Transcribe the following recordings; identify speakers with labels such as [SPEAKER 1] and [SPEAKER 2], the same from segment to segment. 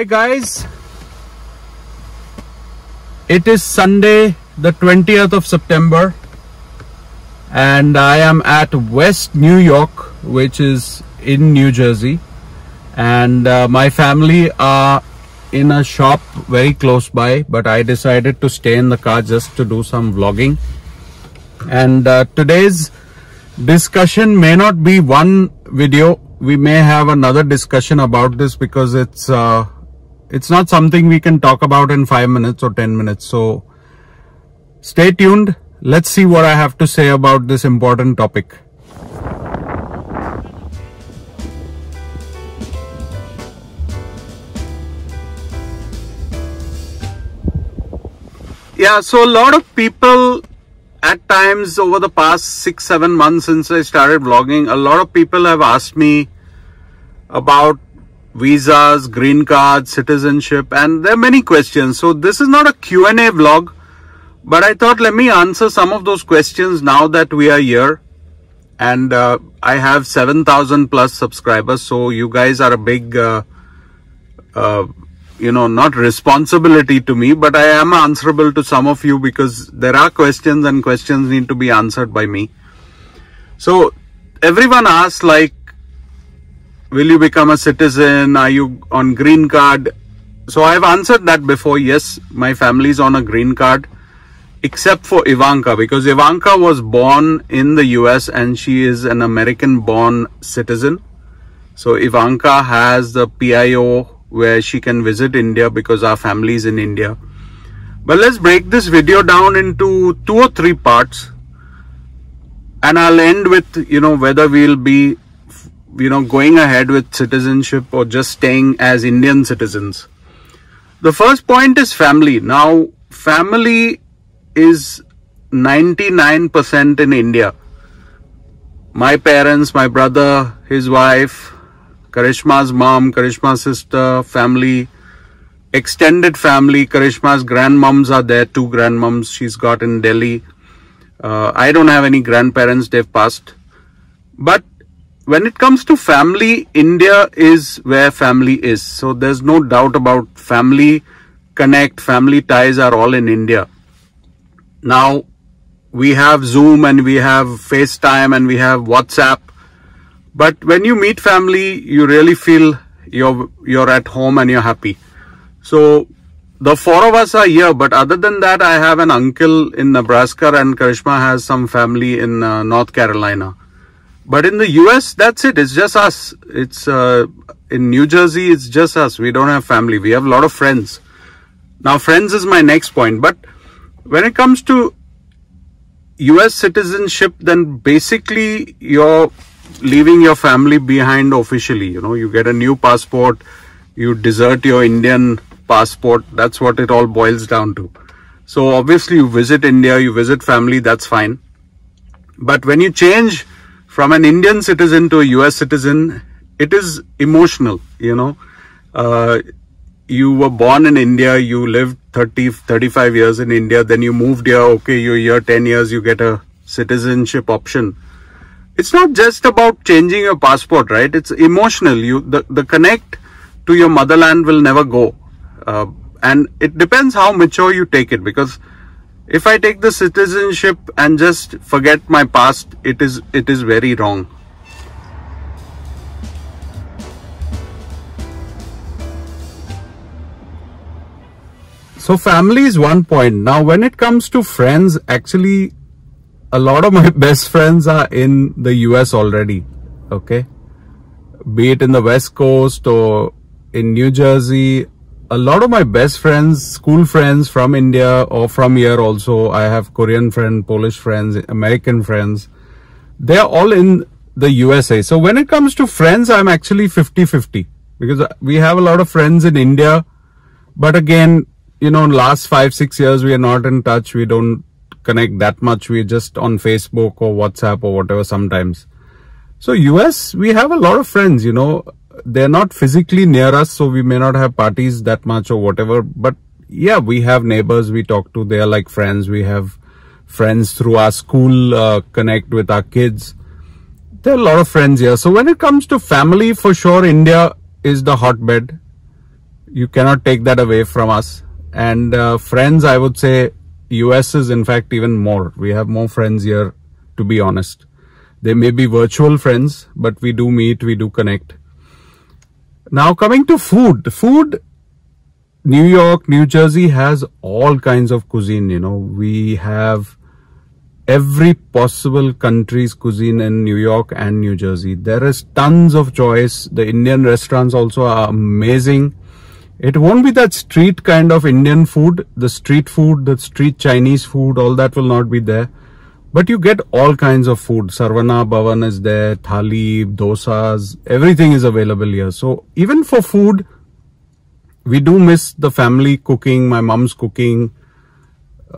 [SPEAKER 1] Hi guys, it is Sunday the 20th of September and I am at West New York, which is in New Jersey, and my family are in a shop very close by, but I decided to stay in the car just to do some vlogging. And today's discussion may not be one video. We may have another discussion about this because it's not something we can talk about in 5 minutes or 10 minutes. So stay tuned. Let's see what I have to say about this important topic. Yeah, so a lot of people at times over the past 6-7 months since I started vlogging, a lot of people have asked me about visas, green cards, citizenship, and there are many questions. So this is not a Q&A vlog, but I thought let me answer some of those questions now that we are here. And I have 7,000 plus subscribers, so you guys are a big, not responsibility to me, but I am answerable to some of you because there are questions and questions need to be answered by me. So everyone asks, like, will you become a citizen? Are you on green card? So I've answered that before. Yes, my family is on a green card, except for Ivanka, because Ivanka was born in the US and she is an American born citizen. So Ivanka has the PIO where she can visit India because our family is in India. But let's break this video down into 2 or 3 parts. And I'll end with, whether we'll be, going ahead with citizenship or just staying as Indian citizens. The first point is family. Now, family is 99% in India. My parents, my brother, his wife, Karishma's mom, Karishma's sister, family, extended family. Karishma's grandmoms are there, 2 grandmoms she's got in Delhi. I don't have any grandparents, they've passed. But when it comes to family, India is where family is. So there's no doubt about family connect, family ties are all in India. Now, we have Zoom and we have FaceTime and we have WhatsApp. But when you meet family, you really feel you're at home and you're happy. So the 4 of us are here, but other than that, I have an uncle in Nebraska and Karishma has some family in North Carolina. But in the US, that's it. It's just us. It's in New Jersey, it's just us. We don't have family. We have a lot of friends. Now, friends is my next point. But when it comes to US citizenship, then basically you're leaving your family behind officially. You get a new passport, you desert your Indian passport. That's what it all boils down to. So obviously you visit India, you visit family, that's fine. But when you change from an Indian citizen to a US citizen, it is emotional. You were born in India, you lived 35 years in India, then you moved here, okay, you're here 10 years, you get a citizenship option. It's not just about changing your passport, right? It's emotional. The connect to your motherland will never go. And it depends how mature you take it, because if I take the citizenship and just forget my past, it is very wrong. So family is one point. Now, when it comes to friends, actually, a lot of my best friends are in the US already, okay? Be it in the West Coast or in New Jersey. A lot of my best friends, school friends from India or from here also. I have Korean friends, Polish friends, American friends. They're all in the USA. So when it comes to friends, I'm actually 50-50 because we have a lot of friends in India. But again, last 5-6 years, we are not in touch. We don't connect that much. We're just on Facebook or WhatsApp or whatever sometimes. So US, we have a lot of friends, they're not physically near us, so we may not have parties that much or whatever. But yeah, we have neighbors we talk to. They are like friends. We have friends through our school, connect with our kids. There are a lot of friends here. So when it comes to family, for sure, India is the hotbed. You cannot take that away from us. And friends, I would say US is in fact even more. We have more friends here, to be honest. They may be virtual friends, but we do meet, we do connect. Now coming to food. Food, New York, New Jersey has all kinds of cuisine, you know. We have every possible country's cuisine in New York and New Jersey. There is tons of choice. The Indian restaurants also are amazing. It won't be that street kind of Indian food, the street food, the street Chinese food, all that will not be there. But you get all kinds of food. Sarvana Bhavan is there, thali, dosas, everything is available here. So even for food, we do miss the family cooking, my mom's cooking.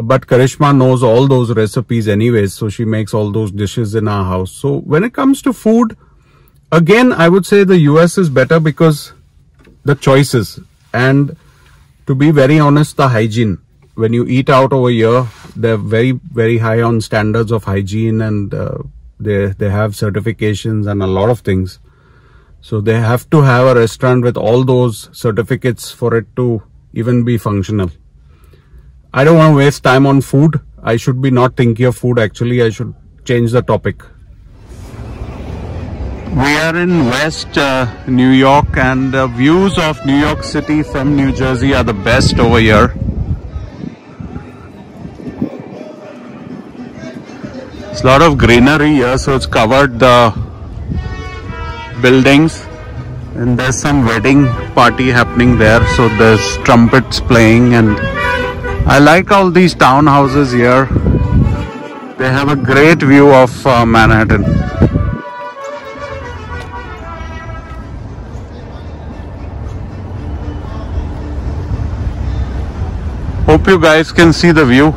[SPEAKER 1] But Karishma knows all those recipes anyways, so she makes all those dishes in our house. So when it comes to food, again, I would say the US is better because the choices. And to be very honest, the hygiene. When you eat out over here, they're very, very high on standards of hygiene, and they have certifications and a lot of things. So they have to have a restaurant with all those certificates for it to even be functional. I don't want to waste time on food. I should be not thinking of food actually. I should change the topic. We are in West New York, and the views of New York City from New Jersey are the best over here. There's a lot of greenery here, so it's covered the buildings, and there's some wedding party happening there, so there's trumpets playing, and I like all these townhouses here. They have a great view of Manhattan. Hope you guys can see the view.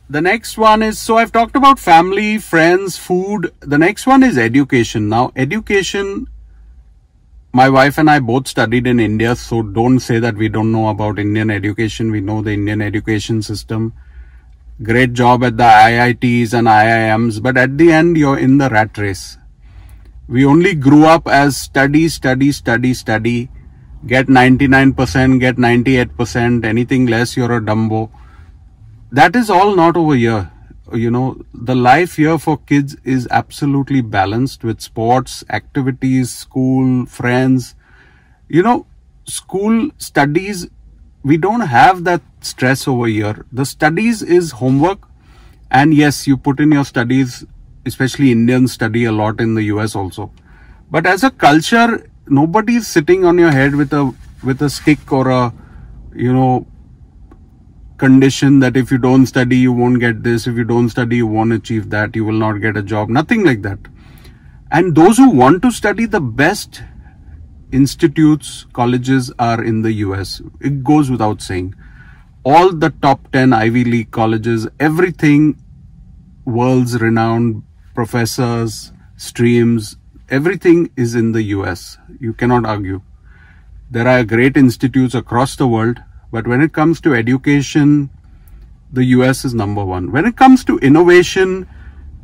[SPEAKER 1] The next one is, so I've talked about family, friends, food. The next one is education. Now, education, my wife and I both studied in India, so don't say that we don't know about Indian education. We know the Indian education system. Great job at the IITs and IIMs, but at the end, you're in the rat race. We only grew up as study, get 99%, get 98%, anything less, you're a Dumbo. That is all not over here. You know, the life here for kids is absolutely balanced with sports, activities, school, friends. You know, school studies, we don't have that stress over here. The studies is homework. And yes, you put in your studies, especially Indians study a lot in the US also. But as a culture, nobody is sitting on your head with a stick or a, you know, condition that if you don't study, you won't get this. If you don't study, you won't achieve that. You will not get a job. Nothing like that. And those who want to study, the best institutes, colleges are in the US. It goes without saying. All the top 10 Ivy League colleges, everything, world's renowned professors, streams, everything is in the US. You cannot argue. There are great institutes across the world. But when it comes to education, the US is number one. When it comes to innovation,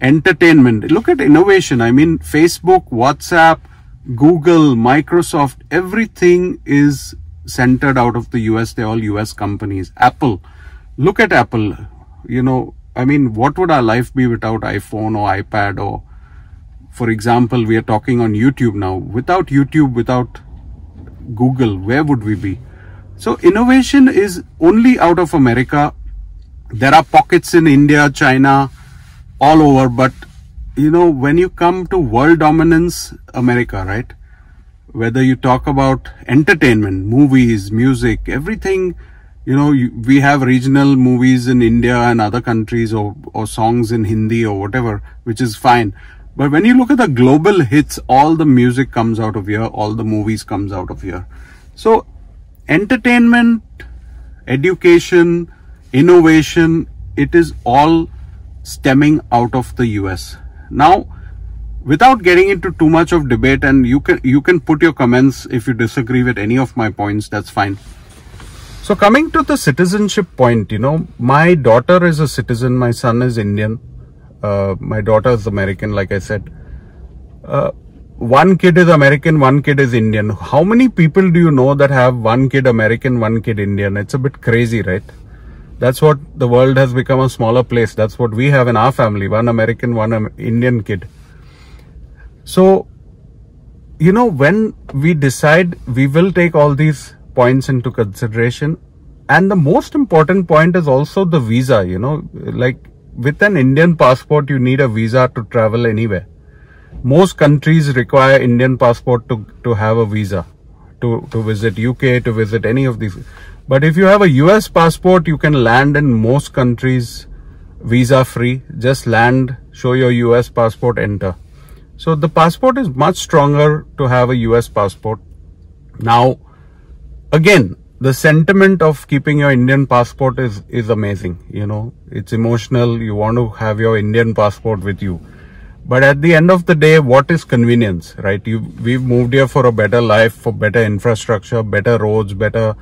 [SPEAKER 1] entertainment, look at innovation. I mean, Facebook, WhatsApp, Google, Microsoft, everything is centered out of the US. They're all US companies. Apple, look at Apple. You know, I mean, what would our life be without iPhone or iPad? Or, for example, we are talking on YouTube now. Without YouTube, without Google, where would we be? So innovation is only out of America. There are pockets in India, China, all over. But, you know, when you come to world dominance, America, right? Whether you talk about entertainment, movies, music, everything, you know, we have regional movies in India and other countries, or songs in Hindi or whatever, which is fine. But when you look at the global hits, all the music comes out of here, all the movies comes out of here. So entertainment, education, innovation, it is all stemming out of the US. Now, without getting into too much of debate, and you can put your comments if you disagree with any of my points, that's fine. So coming to the citizenship point, you know, my daughter is a citizen, my son is Indian, my daughter is American, like I said. one kid is American, one kid is Indian. How many people do you know that have one kid American, one kid Indian? It's a bit crazy, right? That's what the world has become, a smaller place. That's what we have in our family, one American, one Indian kid. So, you know, when we decide, we will take all these points into consideration. And the most important point is also the visa, you know, like with an Indian passport, you need a visa to travel anywhere. Most countries require Indian passport to have a visa, to visit UK, to visit any of these. But if you have a US passport, you can land in most countries visa free. Just land, show your US passport, enter. So the passport is much stronger to have a US passport. Now, again, the sentiment of keeping your Indian passport is amazing. You know, it's emotional. You want to have your Indian passport with you. But at the end of the day, what is convenience, right? We've moved here for a better life, for better infrastructure, better roads, better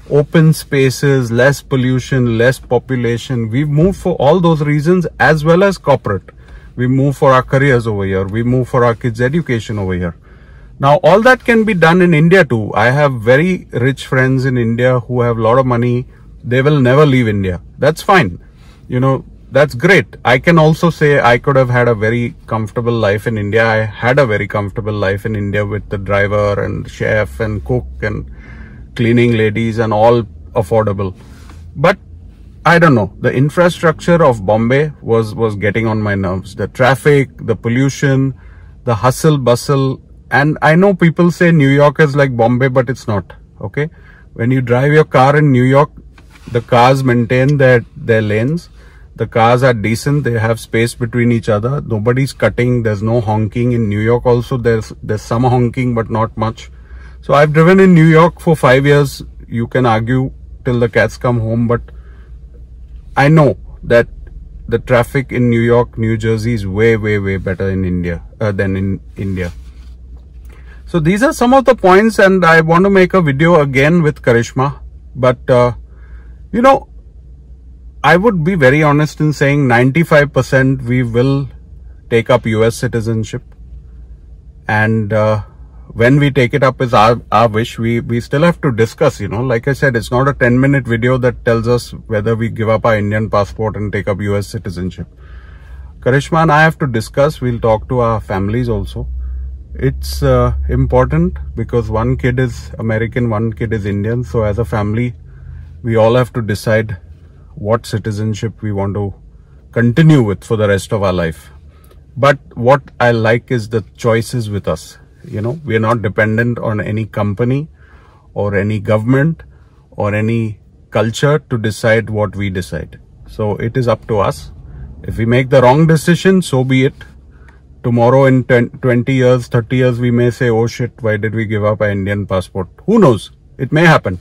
[SPEAKER 1] open spaces, less pollution, less population. We've moved for all those reasons, as well as corporate. We move for our careers over here. We move for our kids' education over here. Now, all that can be done in India too. I have very rich friends in India who have a lot of money. They will never leave India. That's fine. You know, that's great. I can also say I could have had a very comfortable life in India. I had a very comfortable life in India with the driver and chef and cook and cleaning ladies and all affordable. But I don't know, the infrastructure of Bombay was getting on my nerves. The traffic, the pollution, the hustle bustle. And I know people say New York is like Bombay, but it's not. Okay. When you drive your car in New York, the cars maintain their lanes. The cars are decent. They have space between each other. Nobody's cutting. There's no honking. In New York also, there's some honking, but not much. So I've driven in New York for 5 years. You can argue till the cats come home, but I know that the traffic in New York, New Jersey is way, way, way better in India than in India. So these are some of the points, and I want to make a video again with Karishma. But, you know, I would be very honest in saying 95% we will take up US citizenship. And when we take it up is our wish. We still have to discuss, you know. Like I said, it's not a 10-minute video that tells us whether we give up our Indian passport and take up US citizenship. Karishma and I have to discuss. We'll talk to our families also. It's important because one kid is American, one kid is Indian. So as a family, we all have to decide what citizenship we want to continue with for the rest of our life. But what I like is the choices with us. You know, we are not dependent on any company or any government or any culture to decide what we decide. So it is up to us. If we make the wrong decision, so be it. Tomorrow in 20 years, 30 years, we may say, oh shit, why did we give up our Indian passport? Who knows? It may happen.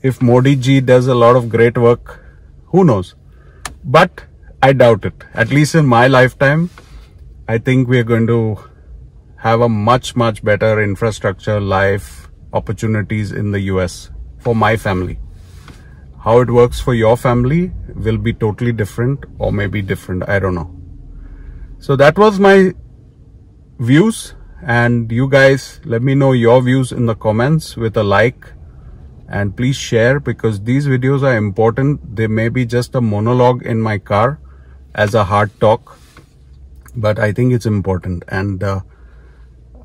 [SPEAKER 1] If Modi ji does a lot of great work, who knows? But I doubt it. At least in my lifetime, I think we are going to have a much, much better infrastructure, life, opportunities in the US for my family. How it works for your family will be totally different, or maybe different. I don't know. So that was my views, and you guys let me know your views in the comments with a like, and please share, because these videos are important. They may be just a monologue in my car as a hard talk, but I think it's important. And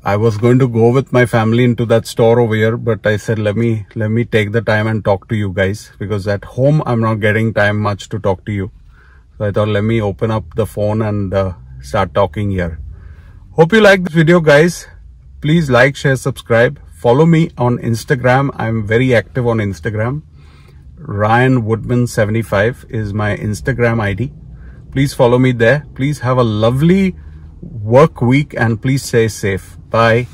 [SPEAKER 1] I was going to go with my family into that store over here, but I said, let me take the time and talk to you guys, because at home, I'm not getting time much to talk to you. So I thought, let me open up the phone and start talking here. Hope you like this video, guys. Please like, share, subscribe. Follow me on Instagram. I'm very active on Instagram. Ryan Woodman 75 is my Instagram ID. Please follow me there. Please have a lovely work week and please stay safe. Bye.